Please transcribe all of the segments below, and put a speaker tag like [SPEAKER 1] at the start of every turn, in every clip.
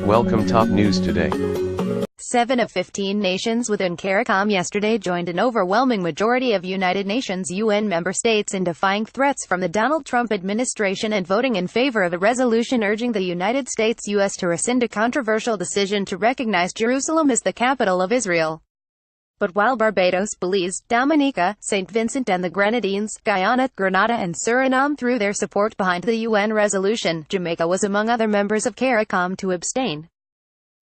[SPEAKER 1] Welcome top news today.
[SPEAKER 2] 7 of 15 nations within CARICOM yesterday joined an overwhelming majority of United Nations UN member states in defying threats from the Donald Trump administration and voting in favor of a resolution urging the United States U.S. to rescind a controversial decision to recognize Jerusalem as the capital of Israel. But while Barbados, Belize, Dominica, St. Vincent and the Grenadines, Guyana, Grenada and Suriname threw their support behind the UN resolution, Jamaica was among other members of CARICOM to abstain.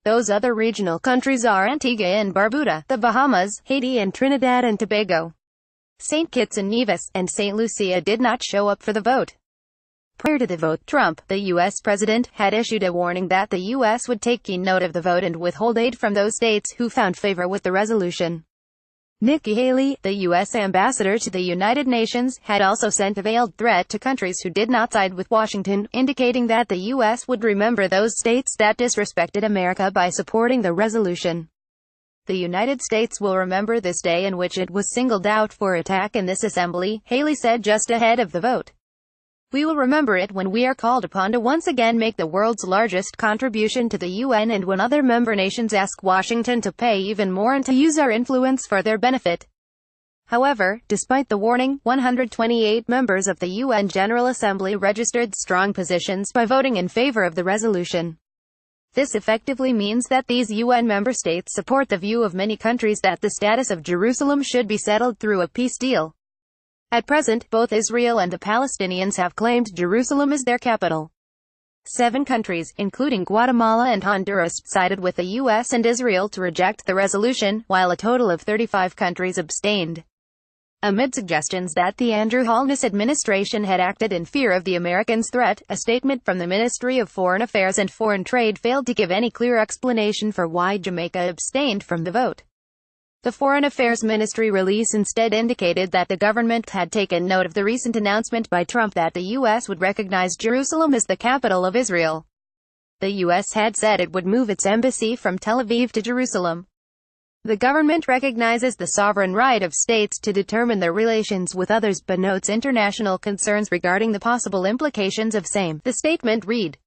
[SPEAKER 2] Those other regional countries are Antigua and Barbuda, the Bahamas, Haiti and Trinidad and Tobago. St. Kitts and Nevis, and St. Lucia did not show up for the vote. Prior to the vote, Trump, the U.S. president, had issued a warning that the U.S. would take keen note of the vote and withhold aid from those states who found favor with the resolution. Nikki Haley, the U.S. ambassador to the United Nations, had also sent a veiled threat to countries who did not side with Washington, indicating that the U.S. would remember those states that disrespected America by supporting the resolution. The United States will remember this day in which it was singled out for attack in this assembly, Haley said just ahead of the vote. We will remember it when we are called upon to once again make the world's largest contribution to the UN and when other member nations ask Washington to pay even more and to use our influence for their benefit. However, despite the warning, 128 members of the UN General Assembly registered strong positions by voting in favor of the resolution. This effectively means that these UN member states support the view of many countries that the status of Jerusalem should be settled through a peace deal. At present, both Israel and the Palestinians have claimed Jerusalem as their capital. 7 countries, including Guatemala and Honduras, sided with the U.S. and Israel to reject the resolution, while a total of 35 countries abstained. Amid suggestions that the Andrew Holness administration had acted in fear of the Americans' threat, a statement from the Ministry of Foreign Affairs and Foreign Trade failed to give any clear explanation for why Jamaica abstained from the vote. The Foreign Affairs Ministry release instead indicated that the government had taken note of the recent announcement by Trump that the U.S. would recognize Jerusalem as the capital of Israel. The U.S. had said it would move its embassy from Tel Aviv to Jerusalem. The government recognizes the sovereign right of states to determine their relations with others but notes international concerns regarding the possible implications of same. The statement read,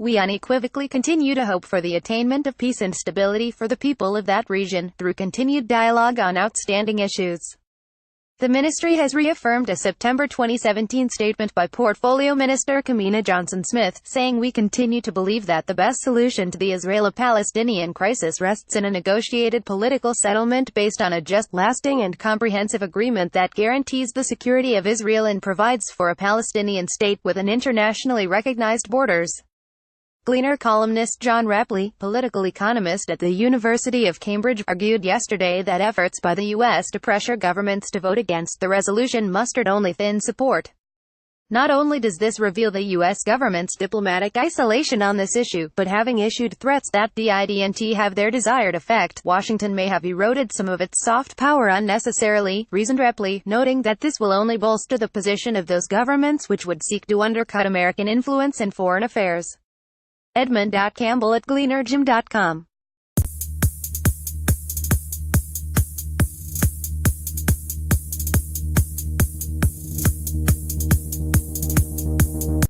[SPEAKER 2] "We unequivocally continue to hope for the attainment of peace and stability for the people of that region, through continued dialogue on outstanding issues." The ministry has reaffirmed a September 2017 statement by Portfolio Minister Kamina Johnson-Smith, saying, "We continue to believe that the best solution to the Israeli-Palestinian crisis rests in a negotiated political settlement based on a just, lasting and comprehensive agreement that guarantees the security of Israel and provides for a Palestinian state with an internationally recognized borders." Gleaner columnist John Rapley, political economist at the University of Cambridge, argued yesterday that efforts by the U.S. to pressure governments to vote against the resolution mustered only thin support. Not only does this reveal the U.S. government's diplomatic isolation on this issue, but having issued threats that didn't have their desired effect, Washington may have eroded some of its soft power unnecessarily, reasoned Rapley, noting that this will only bolster the position of those governments which would seek to undercut American influence in foreign affairs. Edmund.Campbell at gleanerjim.com